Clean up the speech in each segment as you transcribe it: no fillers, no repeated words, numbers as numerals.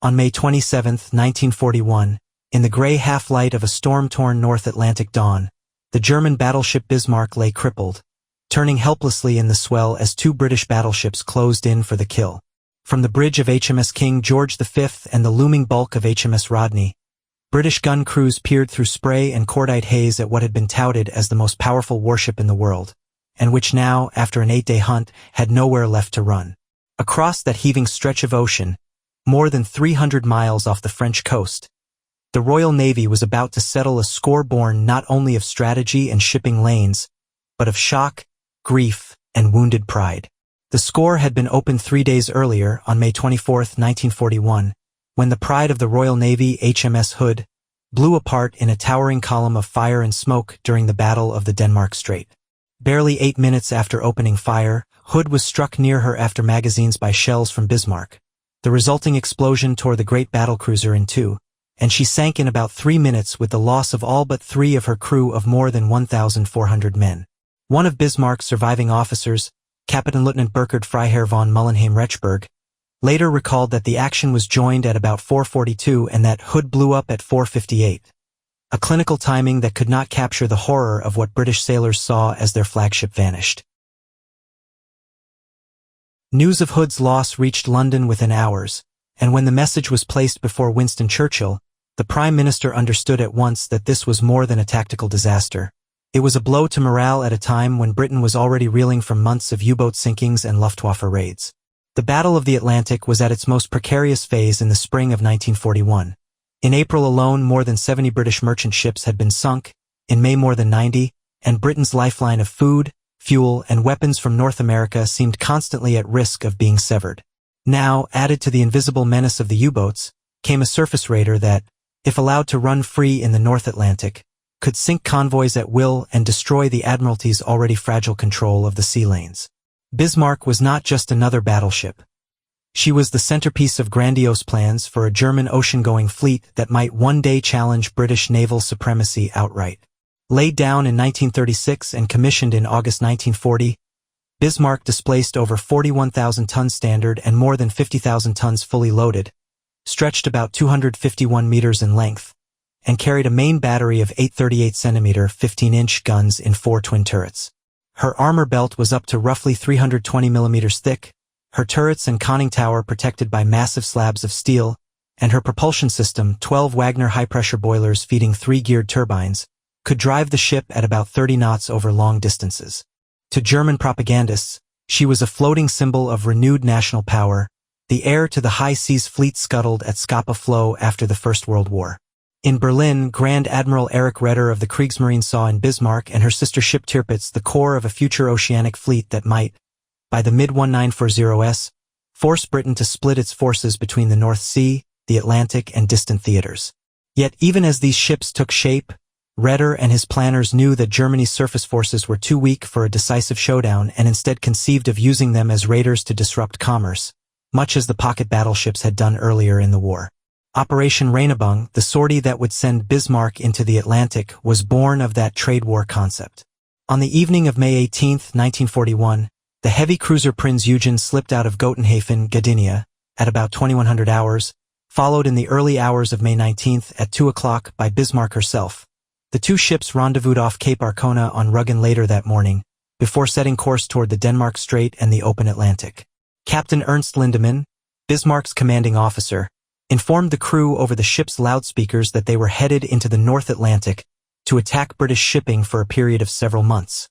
On May 27, 1941, in the gray half-light of a storm-torn North Atlantic dawn, the German battleship Bismarck lay crippled, turning helplessly in the swell as two British battleships closed in for the kill. From the bridge of HMS King George V and the looming bulk of HMS Rodney, British gun crews peered through spray and cordite haze at what had been touted as the most powerful warship in the world, and which now, after an 8-day hunt, had nowhere left to run. Across that heaving stretch of ocean, more than 300 miles off the French coast, the Royal Navy was about to settle a score born not only of strategy and shipping lanes, but of shock, grief, and wounded pride. The score had been opened 3 days earlier, on May 24, 1941, when the pride of the Royal Navy, HMS Hood, blew apart in a towering column of fire and smoke during the Battle of the Denmark Strait. Barely 8 minutes after opening fire, Hood was struck near her after magazines by shells from Bismarck. The resulting explosion tore the great battlecruiser in two, and she sank in about 3 minutes with the loss of all but 3 of her crew of more than 1,400 men. One of Bismarck's surviving officers, Captain Lieutenant Burkhard Freiherr von Mullenheim-Rechberg, later recalled that the action was joined at about 4:42 and that Hood blew up at 4:58, a clinical timing that could not capture the horror of what British sailors saw as their flagship vanished. News of Hood's loss reached London within hours, and when the message was placed before Winston Churchill, the Prime Minister understood at once that this was more than a tactical disaster. It was a blow to morale at a time when Britain was already reeling from months of U-boat sinkings and Luftwaffe raids. The Battle of the Atlantic was at its most precarious phase in the spring of 1941. In April alone, more than 70 British merchant ships had been sunk, in May more than 90, and Britain's lifeline of food, fuel, and weapons from North America seemed constantly at risk of being severed. Now, added to the invisible menace of the U-boats, came a surface raider that, if allowed to run free in the North Atlantic, could sink convoys at will and destroy the Admiralty's already fragile control of the sea lanes. Bismarck was not just another battleship. She was the centerpiece of grandiose plans for a German ocean-going fleet that might one day challenge British naval supremacy outright. Laid down in 1936 and commissioned in August 1940, Bismarck displaced over 41,000 tons standard and more than 50,000 tons fully loaded, stretched about 251 meters in length, and carried a main battery of 8 38-centimeter 15-inch guns in 4 twin turrets. Her armor belt was up to roughly 320 millimeters thick, her turrets and conning tower protected by massive slabs of steel, and her propulsion system, 12 Wagner high-pressure boilers feeding 3 geared turbines, could drive the ship at about 30 knots over long distances. To German propagandists, she was a floating symbol of renewed national power, the heir to the high seas fleet scuttled at Scapa Flow after the First World War. In Berlin, Grand Admiral Erich Raeder of the Kriegsmarine saw in Bismarck and her sister ship Tirpitz the core of a future oceanic fleet that might, by the mid-1940s, force Britain to split its forces between the North Sea, the Atlantic, and distant theaters. Yet even as these ships took shape, Raeder and his planners knew that Germany's surface forces were too weak for a decisive showdown and instead conceived of using them as raiders to disrupt commerce, much as the pocket battleships had done earlier in the war. Operation Rheinubung, the sortie that would send Bismarck into the Atlantic, was born of that trade war concept. On the evening of May 18, 1941, the heavy cruiser Prinz Eugen slipped out of Gotenhafen, Gdynia, at about 2100 hours, followed in the early hours of May 19 at 2 o'clock by Bismarck herself. The two ships rendezvoused off Cape Arcona on Rügen later that morning, before setting course toward the Denmark Strait and the open Atlantic. Captain Ernst Lindemann, Bismarck's commanding officer, informed the crew over the ship's loudspeakers that they were headed into the North Atlantic to attack British shipping for a period of several months.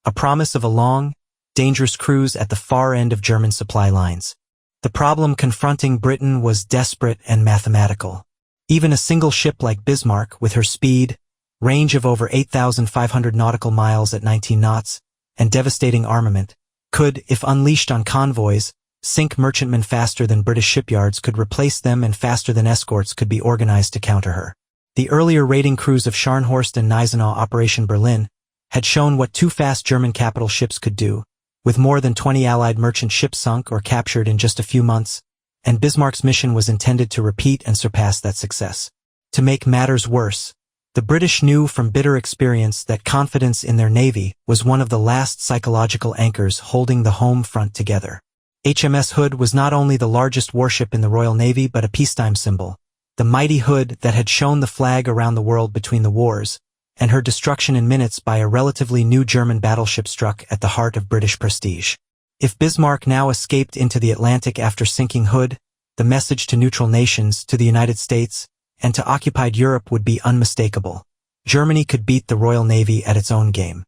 A promise of a long, dangerous cruise at the far end of German supply lines. The problem confronting Britain was desperate and mathematical. Even a single ship like Bismarck, with her speed, range of over 8,500 nautical miles at 19 knots, and devastating armament, could, if unleashed on convoys, sink merchantmen faster than British shipyards could replace them and faster than escorts could be organized to counter her. The earlier raiding crews of Scharnhorst and Gneisenau Operation Berlin had shown what two fast German capital ships could do, with more than 20 Allied merchant ships sunk or captured in just a few months, and Bismarck's mission was intended to repeat and surpass that success. To make matters worse, the British knew from bitter experience that confidence in their navy was one of the last psychological anchors holding the home front together. HMS Hood was not only the largest warship in the Royal Navy but a peacetime symbol. The mighty Hood that had shown the flag around the world between the wars, and her destruction in minutes by a relatively new German battleship struck at the heart of British prestige. If Bismarck now escaped into the Atlantic after sinking Hood, the message to neutral nations, to the United States, and to occupied Europe would be unmistakable. Germany could beat the Royal Navy at its own game.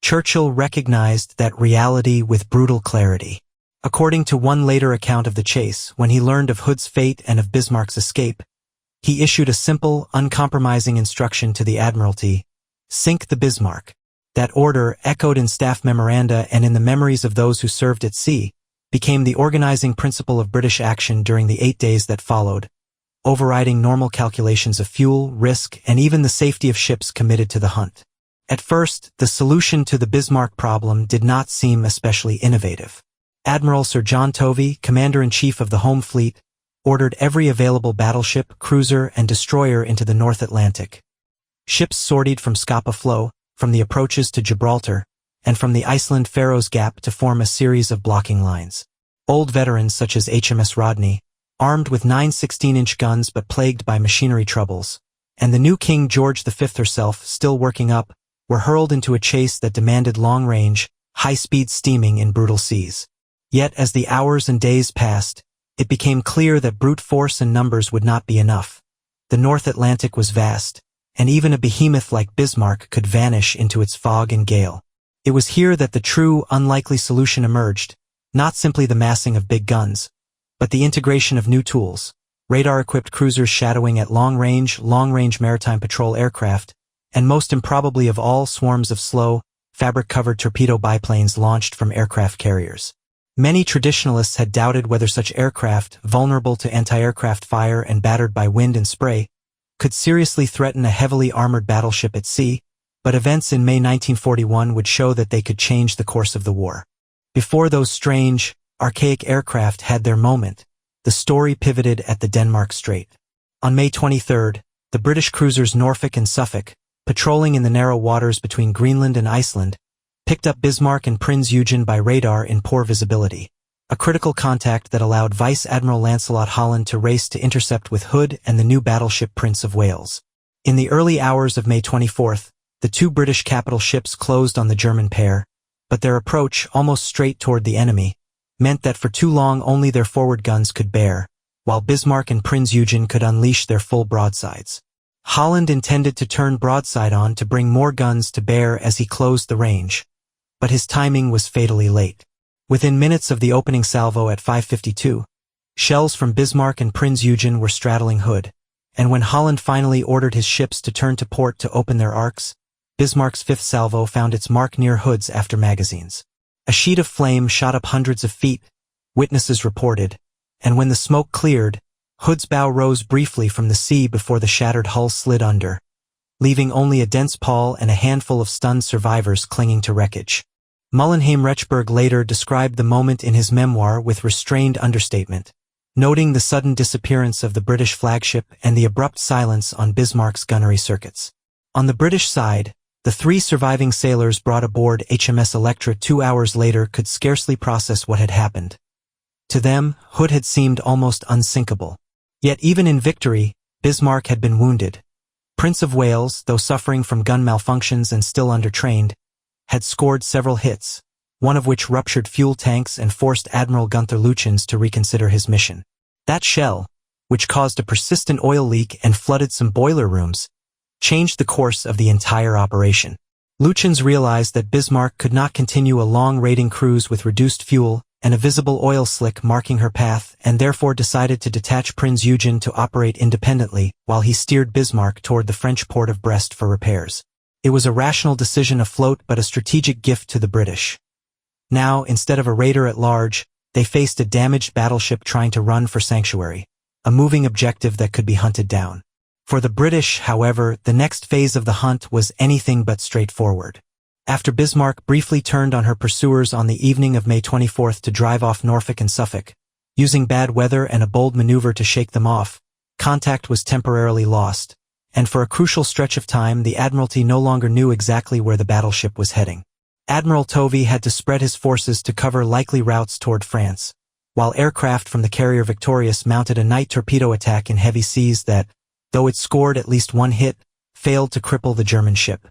Churchill recognized that reality with brutal clarity. According to one later account of the chase, when he learned of Hood's fate and of Bismarck's escape, he issued a simple, uncompromising instruction to the Admiralty: sink the Bismarck. That order, echoed in staff memoranda and in the memories of those who served at sea, became the organizing principle of British action during the 8 days that followed, overriding normal calculations of fuel, risk, and even the safety of ships committed to the hunt. At first, the solution to the Bismarck problem did not seem especially innovative. Admiral Sir John Tovey, Commander-in-Chief of the Home Fleet, ordered every available battleship, cruiser, and destroyer into the North Atlantic. Ships sortied from Scapa Flow, from the approaches to Gibraltar, and from the Iceland-Faroes Gap to form a series of blocking lines. Old veterans such as HMS Rodney, armed with 9 16-inch guns but plagued by machinery troubles, and the new King George V herself, still working up, were hurled into a chase that demanded long-range, high-speed steaming in brutal seas. Yet as the hours and days passed, it became clear that brute force and numbers would not be enough. The North Atlantic was vast, and even a behemoth like Bismarck could vanish into its fog and gale. It was here that the true, unlikely solution emerged, not simply the massing of big guns, but the integration of new tools, radar-equipped cruisers shadowing at long-range maritime patrol aircraft, and most improbably of all, swarms of slow, fabric-covered torpedo biplanes launched from aircraft carriers. Many traditionalists had doubted whether such aircraft, vulnerable to anti-aircraft fire and battered by wind and spray, could seriously threaten a heavily armored battleship at sea, but events in May 1941 would show that they could change the course of the war. Before those strange, archaic aircraft had their moment, the story pivoted at the Denmark Strait. On May 23, the British cruisers Norfolk and Suffolk, patrolling in the narrow waters between Greenland and Iceland, picked up Bismarck and Prinz Eugen by radar in poor visibility, a critical contact that allowed Vice Admiral Lancelot Holland to race to intercept with Hood and the new battleship Prince of Wales. In the early hours of May 24, the two British capital ships closed on the German pair, but their approach, almost straight toward the enemy, meant that for too long only their forward guns could bear, while Bismarck and Prinz Eugen could unleash their full broadsides. Holland intended to turn broadside on to bring more guns to bear as he closed the range, but his timing was fatally late. Within minutes of the opening salvo at 5:52, shells from Bismarck and Prinz Eugen were straddling Hood, and when Holland finally ordered his ships to turn to port to open their arcs, Bismarck's fifth salvo found its mark near Hood's after magazines. A sheet of flame shot up hundreds of feet, witnesses reported, and when the smoke cleared, Hood's bow rose briefly from the sea before the shattered hull slid under, leaving only a dense pall and a handful of stunned survivors clinging to wreckage. Mullenheim Rechberg later described the moment in his memoir with restrained understatement, noting the sudden disappearance of the British flagship and the abrupt silence on Bismarck's gunnery circuits. On the British side, the 3 surviving sailors brought aboard HMS Electra 2 hours later could scarcely process what had happened. To them, Hood had seemed almost unsinkable. Yet even in victory, Bismarck had been wounded. Prince of Wales, though suffering from gun malfunctions and still undertrained, had scored several hits, one of which ruptured fuel tanks and forced Admiral Gunther Lütjens to reconsider his mission. That shell, which caused a persistent oil leak and flooded some boiler rooms, changed the course of the entire operation. Lütjens realized that Bismarck could not continue a long raiding cruise with reduced fuel and a visible oil slick marking her path, and therefore decided to detach Prinz Eugen to operate independently while he steered Bismarck toward the French port of Brest for repairs. It was a rational decision afloat but a strategic gift to the British. Now, instead of a raider at large, they faced a damaged battleship trying to run for sanctuary, a moving objective that could be hunted down. For the British, however, the next phase of the hunt was anything but straightforward. After Bismarck briefly turned on her pursuers on the evening of May 24 to drive off Norfolk and Suffolk, using bad weather and a bold maneuver to shake them off, contact was temporarily lost, and for a crucial stretch of time the Admiralty no longer knew exactly where the battleship was heading. Admiral Tovey had to spread his forces to cover likely routes toward France, while aircraft from the carrier Victorious mounted a night torpedo attack in heavy seas that, though it scored at least one hit, failed to cripple the German ship.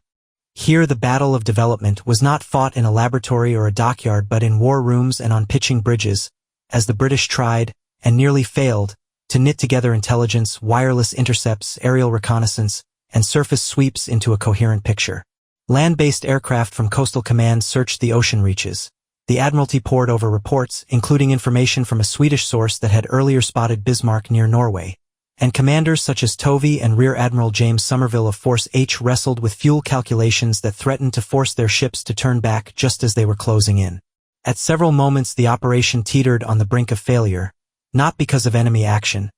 Here the Battle of Development was not fought in a laboratory or a dockyard but in war rooms and on pitching bridges, as the British tried, and nearly failed, to knit together intelligence, wireless intercepts, aerial reconnaissance, and surface sweeps into a coherent picture. Land-based aircraft from Coastal Command searched the ocean reaches. The Admiralty pored over reports, including information from a Swedish source that had earlier spotted Bismarck near Norway. And commanders such as Tovey and Rear Admiral James Somerville of Force H wrestled with fuel calculations that threatened to force their ships to turn back just as they were closing in. At several moments the operation teetered on the brink of failure, not because of enemy action,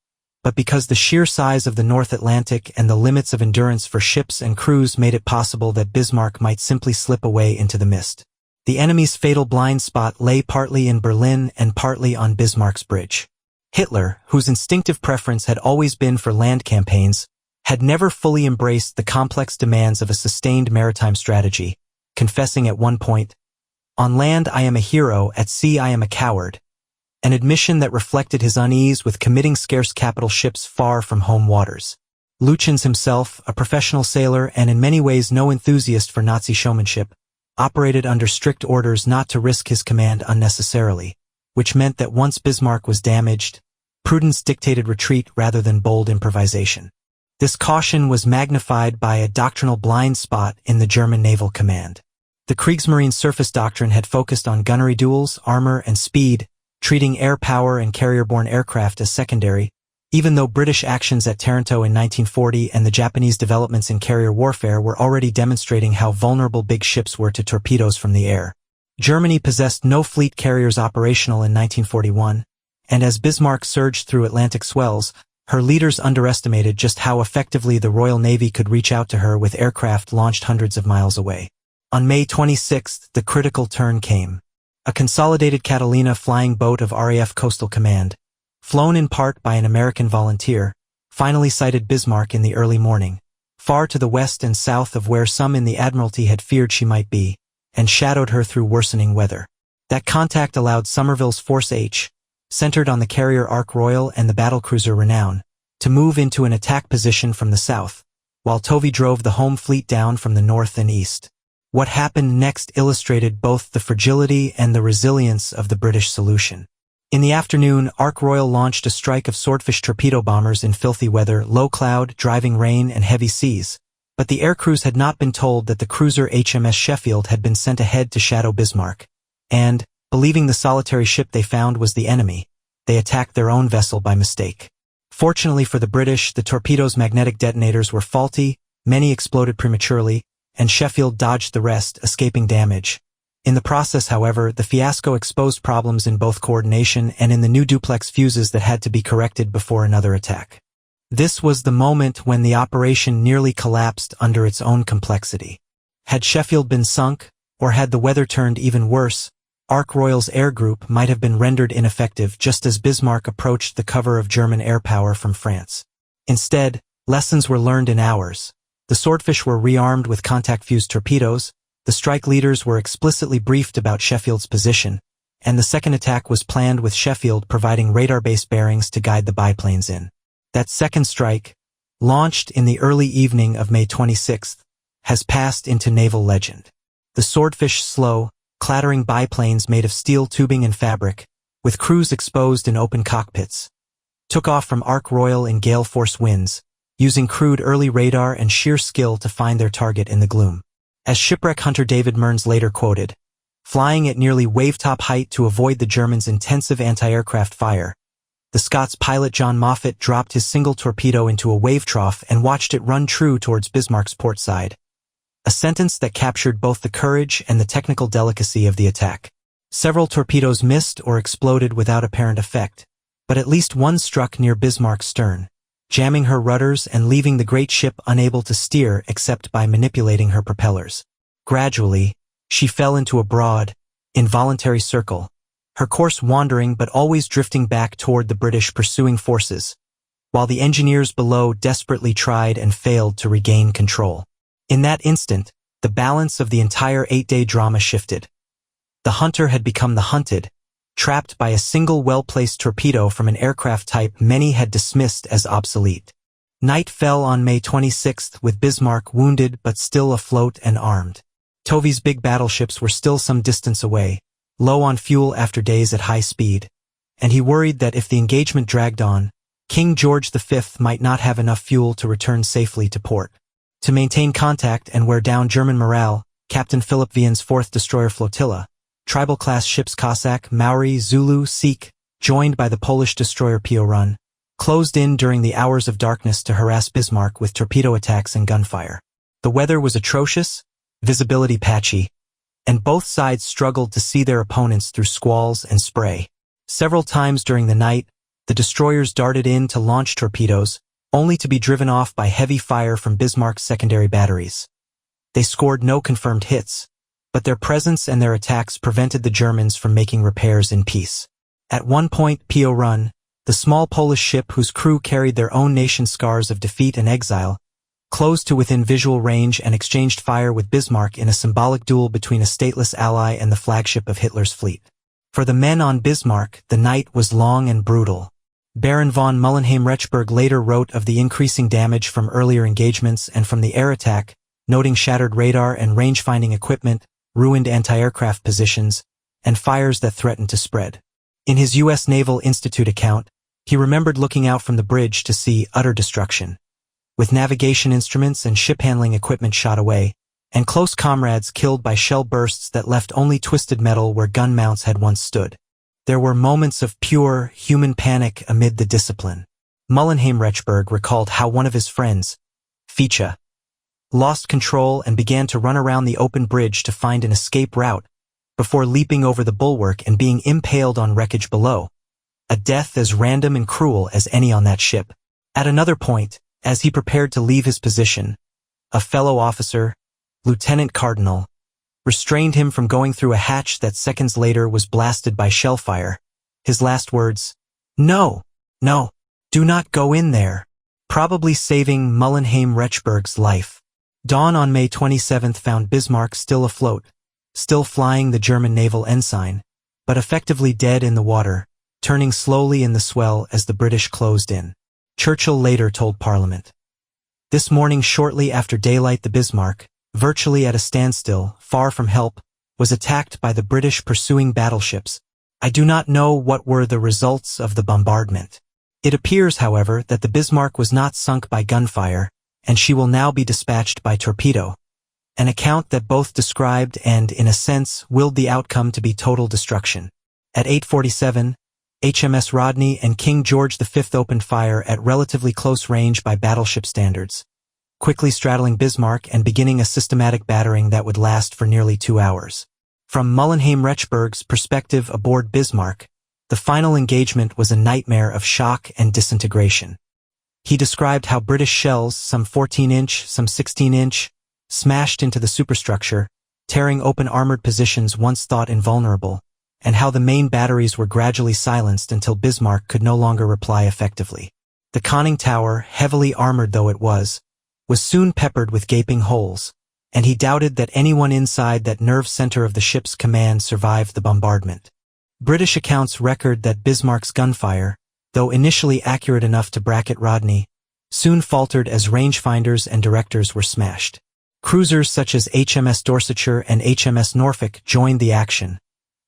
but because the sheer size of the North Atlantic and the limits of endurance for ships and crews made it possible that Bismarck might simply slip away into the mist. The enemy's fatal blind spot lay partly in Berlin and partly on Bismarck's bridge. Hitler, whose instinctive preference had always been for land campaigns, had never fully embraced the complex demands of a sustained maritime strategy, confessing at one point, "On land I am a hero, at sea I am a coward," an admission that reflected his unease with committing scarce capital ships far from home waters. Lütjens himself, a professional sailor and in many ways no enthusiast for Nazi showmanship, operated under strict orders not to risk his command unnecessarily, which meant that once Bismarck was damaged, prudence dictated retreat rather than bold improvisation. This caution was magnified by a doctrinal blind spot in the German naval command. The Kriegsmarine surface doctrine had focused on gunnery duels, armor, and speed, treating air power and carrier-borne aircraft as secondary, even though British actions at Taranto in 1940 and the Japanese developments in carrier warfare were already demonstrating how vulnerable big ships were to torpedoes from the air. Germany possessed no fleet carriers operational in 1941, and as Bismarck surged through Atlantic swells, her leaders underestimated just how effectively the Royal Navy could reach out to her with aircraft launched hundreds of miles away. On May 26, the critical turn came. A consolidated Catalina flying boat of RAF Coastal Command, flown in part by an American volunteer, finally sighted Bismarck in the early morning, far to the west and south of where some in the Admiralty had feared she might be, and shadowed her through worsening weather. That contact allowed Somerville's Force H, centered on the carrier Ark Royal and the battlecruiser Renown, to move into an attack position from the south, while Tovey drove the home fleet down from the north and east. What happened next illustrated both the fragility and the resilience of the British solution. In the afternoon, Ark Royal launched a strike of Swordfish torpedo bombers in filthy weather, low cloud, driving rain, and heavy seas, but the air crews had not been told that the cruiser HMS Sheffield had been sent ahead to shadow Bismarck, and, believing the solitary ship they found was the enemy, they attacked their own vessel by mistake. Fortunately for the British, the torpedo's magnetic detonators were faulty, many exploded prematurely, and Sheffield dodged the rest, escaping damage. In the process, however, the fiasco exposed problems in both coordination and in the new duplex fuses that had to be corrected before another attack. This was the moment when the operation nearly collapsed under its own complexity. Had Sheffield been sunk, or had the weather turned even worse, Ark Royal's air group might have been rendered ineffective just as Bismarck approached the cover of German air power from France. Instead, lessons were learned in hours. The Swordfish were rearmed with contact-fused torpedoes, the strike leaders were explicitly briefed about Sheffield's position, and the second attack was planned with Sheffield providing radar-based bearings to guide the biplanes in. That second strike, launched in the early evening of May 26, has passed into naval legend. The Swordfish's slow, clattering biplanes made of steel tubing and fabric, with crews exposed in open cockpits, took off from Ark Royal in gale-force winds, using crude early radar and sheer skill to find their target in the gloom. As shipwreck hunter David Mearns later quoted, flying at nearly wave-top height to avoid the Germans' intensive anti-aircraft fire, the Scots pilot John Moffat dropped his single torpedo into a wave trough and watched it run true towards Bismarck's port side. A sentence that captured both the courage and the technical delicacy of the attack. Several torpedoes missed or exploded without apparent effect, but at least one struck near Bismarck's stern, jamming her rudders and leaving the great ship unable to steer except by manipulating her propellers. Gradually, she fell into a broad, involuntary circle, her course wandering but always drifting back toward the British pursuing forces, while the engineers below desperately tried and failed to regain control. In that instant, the balance of the entire 8-day drama shifted. The hunter had become the hunted, trapped by a single well-placed torpedo from an aircraft type many had dismissed as obsolete. Night fell on May 26 with Bismarck wounded but still afloat and armed. Tovey's big battleships were still some distance away, low on fuel after days at high speed, and he worried that if the engagement dragged on, King George V might not have enough fuel to return safely to port. To maintain contact and wear down German morale, Captain Philip Vian's 4th Destroyer Flotilla, tribal-class ships Cossack, Maori, Zulu, Sikh, joined by the Polish destroyer Pio Run, closed in during the hours of darkness to harass Bismarck with torpedo attacks and gunfire. The weather was atrocious, visibility patchy, and both sides struggled to see their opponents through squalls and spray. Several times during the night, the destroyers darted in to launch torpedoes, only to be driven off by heavy fire from Bismarck's secondary batteries. They scored no confirmed hits, but their presence and their attacks prevented the Germans from making repairs in peace. At one point, Pio Run, the small Polish ship whose crew carried their own nation's scars of defeat and exile, closed to within visual range and exchanged fire with Bismarck in a symbolic duel between a stateless ally and the flagship of Hitler's fleet. For the men on Bismarck, the night was long and brutal. Baron von Mullenheim-Rechberg later wrote of the increasing damage from earlier engagements and from the air attack, noting shattered radar and range-finding equipment, ruined anti-aircraft positions, and fires that threatened to spread. In his U.S. Naval Institute account, he remembered looking out from the bridge to see utter destruction, with navigation instruments and ship-handling equipment shot away, and close comrades killed by shell bursts that left only twisted metal where gun mounts had once stood. There were moments of pure, human panic amid the discipline. Mullenheim-Rechberg recalled how one of his friends, Ficha, lost control and began to run around the open bridge to find an escape route, before leaping over the bulwark and being impaled on wreckage below, a death as random and cruel as any on that ship. At another point, as he prepared to leave his position, a fellow officer, Lieutenant Cardinal, restrained him from going through a hatch that seconds later was blasted by shellfire. His last words, "No, no, do not go in there," probably saving Mullenheim-Rechberg's life. Dawn on May 27 found Bismarck still afloat, still flying the German naval ensign, but effectively dead in the water, turning slowly in the swell as the British closed in. Churchill later told Parliament, "This morning shortly after daylight the Bismarck, virtually at a standstill, far from help, was attacked by the British pursuing battleships. I do not know what were the results of the bombardment. It appears, however, that the Bismarck was not sunk by gunfire, and she will now be dispatched by torpedo, an account that both described and, in a sense, willed the outcome to be total destruction. At 8:47, HMS Rodney and King George V opened fire at relatively close range by battleship standards, quickly straddling Bismarck and beginning a systematic battering that would last for nearly 2 hours. From Mullenheim-Rechberg's perspective aboard Bismarck, the final engagement was a nightmare of shock and disintegration. He described how British shells, some 14-inch, some 16-inch, smashed into the superstructure, tearing open armored positions once thought invulnerable, and how the main batteries were gradually silenced until Bismarck could no longer reply effectively. The conning tower, heavily armored though it was soon peppered with gaping holes, and he doubted that anyone inside that nerve center of the ship's command survived the bombardment. British accounts record that Bismarck's gunfire, though initially accurate enough to bracket Rodney, soon faltered as rangefinders and directors were smashed. Cruisers such as HMS Dorsetshire and HMS Norfolk joined the action,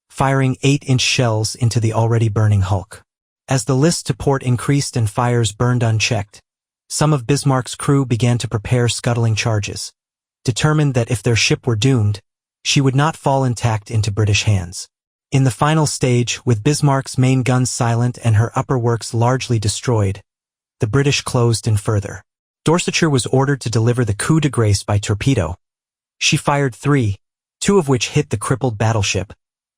firing 8-inch shells into the already burning hulk. As the list to port increased and fires burned unchecked, some of Bismarck's crew began to prepare scuttling charges, determined that if their ship were doomed, she would not fall intact into British hands. In the final stage, with Bismarck's main guns silent and her upper works largely destroyed, the British closed in further. Dorsetshire was ordered to deliver the coup de grace by torpedo. She fired 3, 2 of which hit the crippled battleship,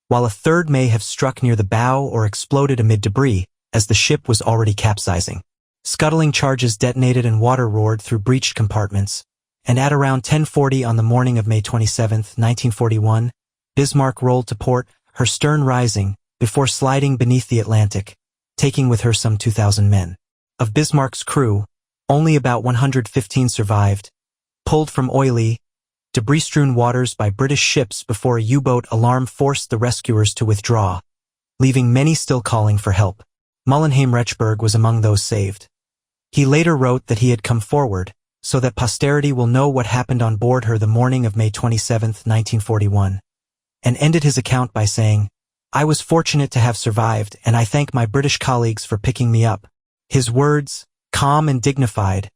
while a third may have struck near the bow or exploded amid debris, as the ship was already capsizing. Scuttling charges detonated and water roared through breached compartments, and at around 10:40 on the morning of May 27, 1941, Bismarck rolled to port, her stern rising, before sliding beneath the Atlantic, taking with her some 2,000 men. Of Bismarck's crew, only about 115 survived, pulled from oily, debris-strewn waters by British ships before a U-boat alarm forced the rescuers to withdraw, leaving many still calling for help. Mullenheim-Rechberg was among those saved. He later wrote that he had come forward, so that posterity will know what happened on board her the morning of May 27, 1941, and ended his account by saying, "I was fortunate to have survived, and I thank my British colleagues for picking me up." His words, calm and dignified,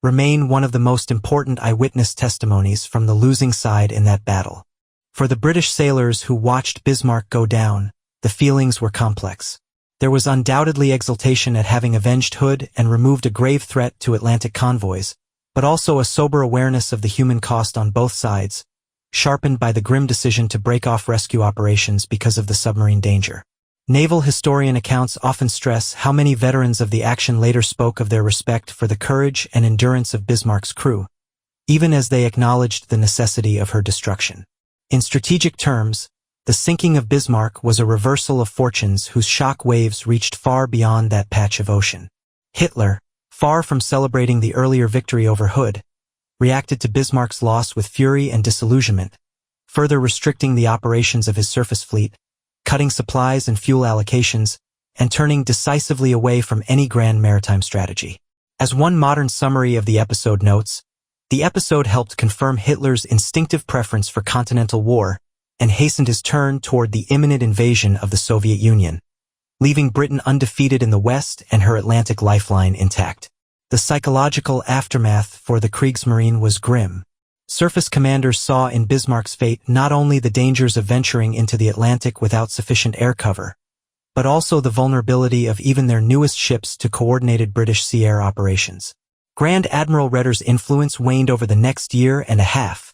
remain one of the most important eyewitness testimonies from the losing side in that battle. For the British sailors who watched Bismarck go down, the feelings were complex. There was undoubtedly exultation at having avenged Hood and removed a grave threat to Atlantic convoys, but also a sober awareness of the human cost on both sides, sharpened by the grim decision to break off rescue operations because of the submarine danger. Naval historian accounts often stress how many veterans of the action later spoke of their respect for the courage and endurance of Bismarck's crew, even as they acknowledged the necessity of her destruction. In strategic terms, the sinking of Bismarck was a reversal of fortunes whose shock waves reached far beyond that patch of ocean. Hitler, far from celebrating the earlier victory over Hood, reacted to Bismarck's loss with fury and disillusionment, further restricting the operations of his surface fleet, cutting supplies and fuel allocations, and turning decisively away from any grand maritime strategy. As one modern summary of the episode notes, the episode helped confirm Hitler's instinctive preference for continental war and hastened his turn toward the imminent invasion of the Soviet Union, leaving Britain undefeated in the West and her Atlantic lifeline intact. The psychological aftermath for the Kriegsmarine was grim. Surface commanders saw in Bismarck's fate not only the dangers of venturing into the Atlantic without sufficient air cover, but also the vulnerability of even their newest ships to coordinated British sea air operations. Grand Admiral Raeder's influence waned over the next year and a half,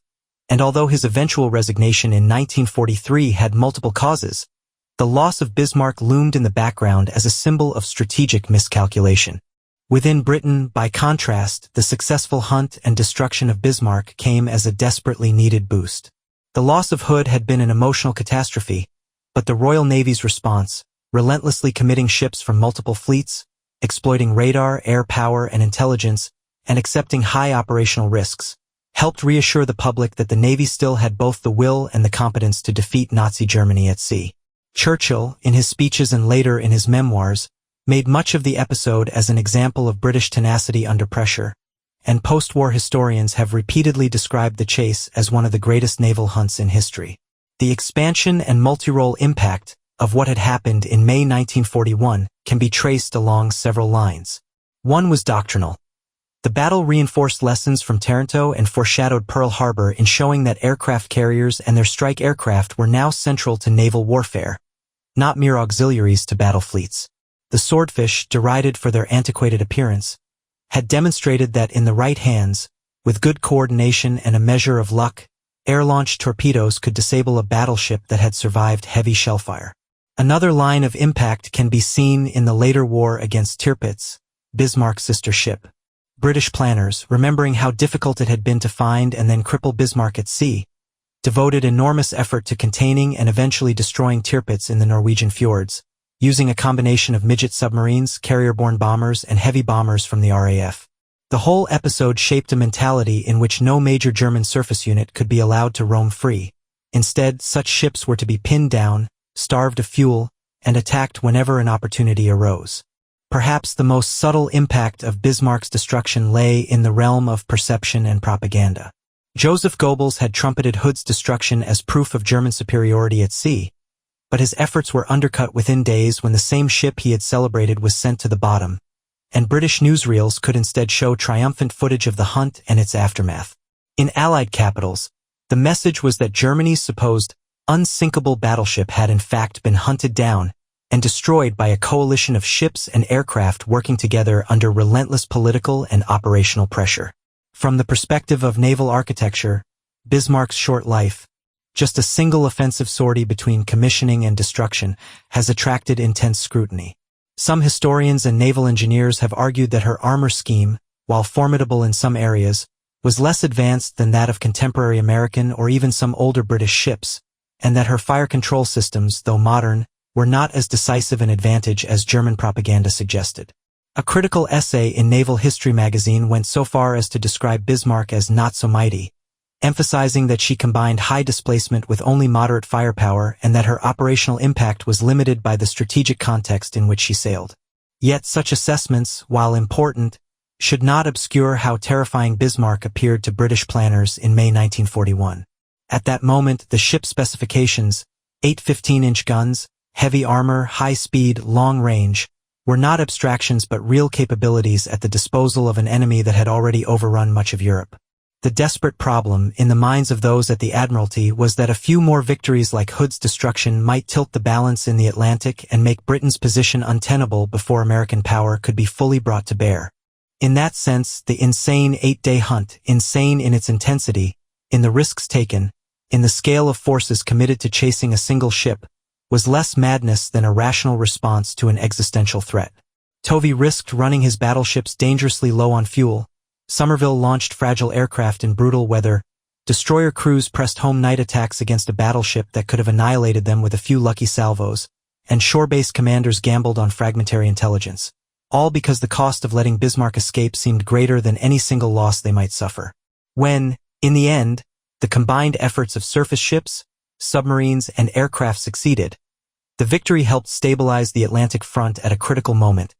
and although his eventual resignation in 1943 had multiple causes, the loss of Bismarck loomed in the background as a symbol of strategic miscalculation. Within Britain, by contrast, the successful hunt and destruction of Bismarck came as a desperately needed boost. The loss of Hood had been an emotional catastrophe, but the Royal Navy's response, relentlessly committing ships from multiple fleets, exploiting radar, air power, and intelligence, and accepting high operational risks, helped reassure the public that the Navy still had both the will and the competence to defeat Nazi Germany at sea. Churchill, in his speeches and later in his memoirs, made much of the episode as an example of British tenacity under pressure, and post-war historians have repeatedly described the chase as one of the greatest naval hunts in history. The expansion and multi-role impact of what had happened in May 1941 can be traced along several lines. One was doctrinal. The battle reinforced lessons from Taranto and foreshadowed Pearl Harbor in showing that aircraft carriers and their strike aircraft were now central to naval warfare, not mere auxiliaries to battle fleets. The Swordfish, derided for their antiquated appearance, had demonstrated that in the right hands, with good coordination and a measure of luck, air-launched torpedoes could disable a battleship that had survived heavy shellfire. Another line of impact can be seen in the later war against Tirpitz, Bismarck's sister ship. British planners, remembering how difficult it had been to find and then cripple Bismarck at sea, devoted enormous effort to containing and eventually destroying Tirpitz in the Norwegian fjords, using a combination of midget submarines, carrier-borne bombers, and heavy bombers from the RAF. The whole episode shaped a mentality in which no major German surface unit could be allowed to roam free. Instead, such ships were to be pinned down, starved of fuel, and attacked whenever an opportunity arose. Perhaps the most subtle impact of Bismarck's destruction lay in the realm of perception and propaganda. Joseph Goebbels had trumpeted Hood's destruction as proof of German superiority at sea, but his efforts were undercut within days when the same ship he had celebrated was sent to the bottom, and British newsreels could instead show triumphant footage of the hunt and its aftermath. In Allied capitals, the message was that Germany's supposed unsinkable battleship had in fact been hunted down and destroyed by a coalition of ships and aircraft working together under relentless political and operational pressure. From the perspective of naval architecture, Bismarck's short life, just a single offensive sortie between commissioning and destruction, has attracted intense scrutiny. Some historians and naval engineers have argued that her armor scheme, while formidable in some areas, was less advanced than that of contemporary American or even some older British ships, and that her fire control systems, though modern, were not as decisive an advantage as German propaganda suggested. A critical essay in Naval History magazine went so far as to describe Bismarck as not so mighty, emphasizing that she combined high displacement with only moderate firepower and that her operational impact was limited by the strategic context in which she sailed. Yet such assessments, while important, should not obscure how terrifying Bismarck appeared to British planners in May 1941. At that moment, the ship's specifications, 8 15-inch guns, heavy armor, high speed, long range, were not abstractions but real capabilities at the disposal of an enemy that had already overrun much of Europe. The desperate problem, in the minds of those at the Admiralty, was that a few more victories like Hood's destruction might tilt the balance in the Atlantic and make Britain's position untenable before American power could be fully brought to bear. In that sense, the insane 8-day hunt, insane in its intensity, in the risks taken, in the scale of forces committed to chasing a single ship, was less madness than a rational response to an existential threat. Tovey risked running his battleships dangerously low on fuel. Somerville launched fragile aircraft in brutal weather. Destroyer crews pressed home night attacks against a battleship that could have annihilated them with a few lucky salvos, and shore-based commanders gambled on fragmentary intelligence, all because the cost of letting Bismarck escape seemed greater than any single loss they might suffer. When, in the end, the combined efforts of surface ships, submarines, and aircraft succeeded, the victory helped stabilize the Atlantic front at a critical moment,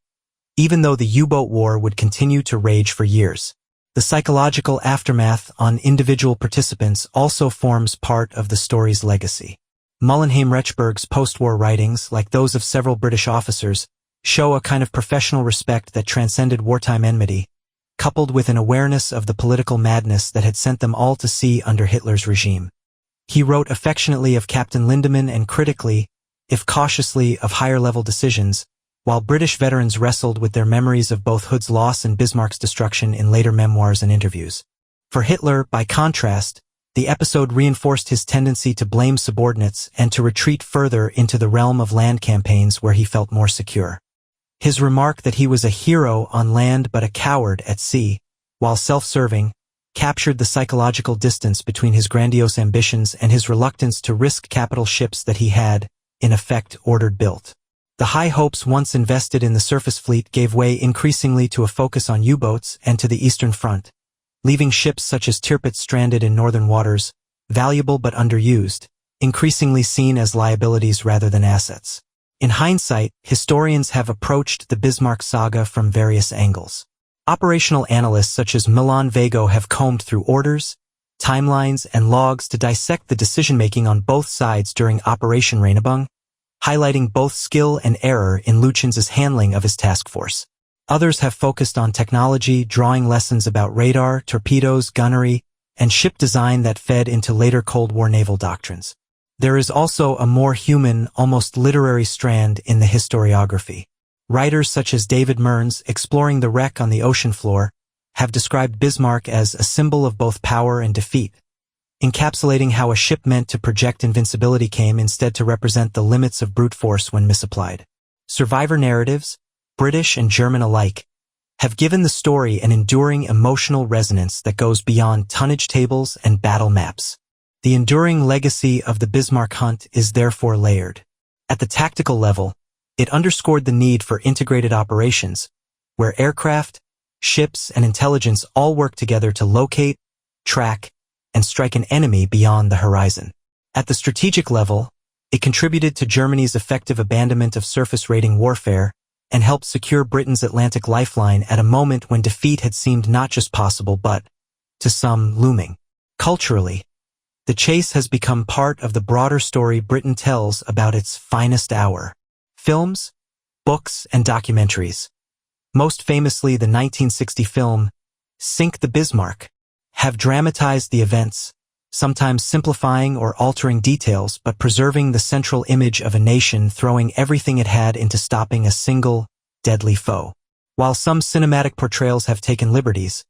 even though the U-boat war would continue to rage for years. The psychological aftermath on individual participants also forms part of the story's legacy. Mullenheim-Rechberg's post-war writings, like those of several British officers, show a kind of professional respect that transcended wartime enmity, coupled with an awareness of the political madness that had sent them all to sea under Hitler's regime. He wrote affectionately of Captain Lindemann and critically, if cautiously, of higher-level decisions, while British veterans wrestled with their memories of both Hood's loss and Bismarck's destruction in later memoirs and interviews. For Hitler, by contrast, the episode reinforced his tendency to blame subordinates and to retreat further into the realm of land campaigns where he felt more secure. His remark that he was a hero on land but a coward at sea, while self-serving, captured the psychological distance between his grandiose ambitions and his reluctance to risk capital ships that he had, in effect, ordered built. The high hopes once invested in the surface fleet gave way increasingly to a focus on U-boats and to the Eastern Front, leaving ships such as Tirpitz stranded in northern waters, valuable but underused, increasingly seen as liabilities rather than assets. In hindsight, historians have approached the Bismarck saga from various angles. Operational analysts such as Milan Vago have combed through orders, timelines, and logs to dissect the decision-making on both sides during Operation Rheinubung, highlighting both skill and error in Lütjens' handling of his task force. Others have focused on technology, drawing lessons about radar, torpedoes, gunnery, and ship design that fed into later Cold War naval doctrines. There is also a more human, almost literary strand in the historiography. Writers such as David Mearns, exploring the wreck on the ocean floor, have described Bismarck as a symbol of both power and defeat, encapsulating how a ship meant to project invincibility came instead to represent the limits of brute force when misapplied. Survivor narratives, British and German alike, have given the story an enduring emotional resonance that goes beyond tonnage tables and battle maps. The enduring legacy of the Bismarck hunt is therefore layered. At the tactical level, it underscored the need for integrated operations, where aircraft, ships, and intelligence all work together to locate, track, and strike an enemy beyond the horizon. At the strategic level, it contributed to Germany's effective abandonment of surface-raiding warfare and helped secure Britain's Atlantic lifeline at a moment when defeat had seemed not just possible but, to some, looming. Culturally, the chase has become part of the broader story Britain tells about its finest hour. Films, books, and documentaries, most famously the 1960 film Sank Bismarck, have dramatized the events, sometimes simplifying or altering details but preserving the central image of a nation throwing everything it had into stopping a single, deadly foe. While some cinematic portrayals have taken liberties,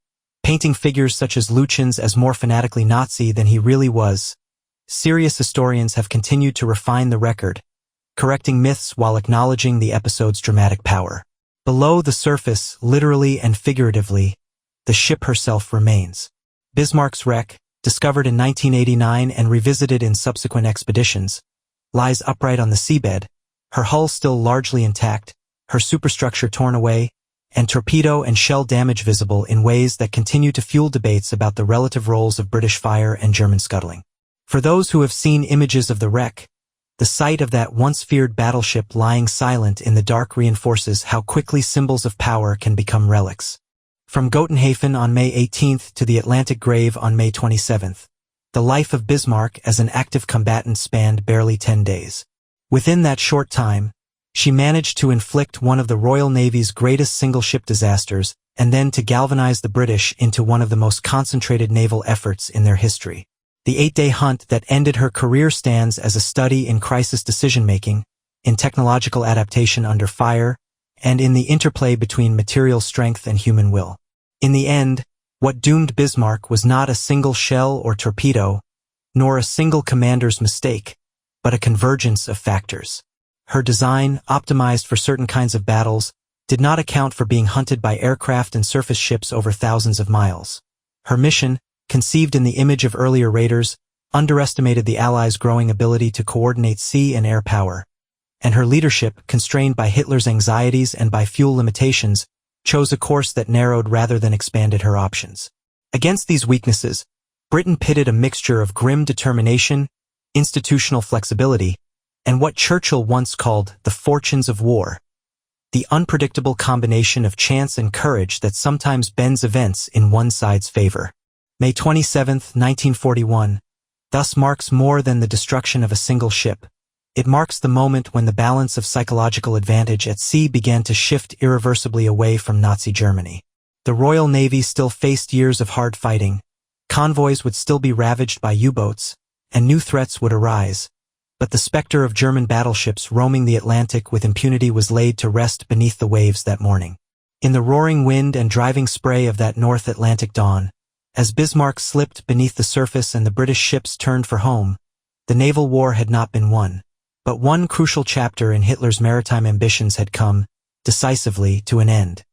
painting figures such as Lütjens as more fanatically Nazi than he really was, serious historians have continued to refine the record, correcting myths while acknowledging the episode's dramatic power. Below the surface, literally and figuratively, the ship herself remains. Bismarck's wreck, discovered in 1989 and revisited in subsequent expeditions, lies upright on the seabed, her hull still largely intact, her superstructure torn away, and torpedo and shell damage visible in ways that continue to fuel debates about the relative roles of British fire and German scuttling. For those who have seen images of the wreck, the sight of that once-feared battleship lying silent in the dark reinforces how quickly symbols of power can become relics. From Gotenhafen on May 18th to the Atlantic grave on May 27th, the life of Bismarck as an active combatant spanned barely 10 days. Within that short time, she managed to inflict one of the Royal Navy's greatest single-ship disasters and then to galvanize the British into one of the most concentrated naval efforts in their history. The 8-day hunt that ended her career stands as a study in crisis decision-making, in technological adaptation under fire, and in the interplay between material strength and human will. In the end, what doomed Bismarck was not a single shell or torpedo, nor a single commander's mistake, but a convergence of factors. Her design, optimized for certain kinds of battles, did not account for being hunted by aircraft and surface ships over thousands of miles. Her mission, conceived in the image of earlier raiders, underestimated the Allies' growing ability to coordinate sea and air power, and her leadership, constrained by Hitler's anxieties and by fuel limitations, chose a course that narrowed rather than expanded her options. Against these weaknesses, Britain pitted a mixture of grim determination, institutional flexibility, and what Churchill once called the fortunes of war, the unpredictable combination of chance and courage that sometimes bends events in one side's favor. May 27, 1941, thus marks more than the destruction of a single ship. It marks the moment when the balance of psychological advantage at sea began to shift irreversibly away from Nazi Germany. The Royal Navy still faced years of hard fighting, convoys would still be ravaged by U-boats, and new threats would arise, but the specter of German battleships roaming the Atlantic with impunity was laid to rest beneath the waves that morning. In the roaring wind and driving spray of that North Atlantic dawn, as Bismarck slipped beneath the surface and the British ships turned for home, the naval war had not been won, but one crucial chapter in Hitler's maritime ambitions had come, decisively, to an end.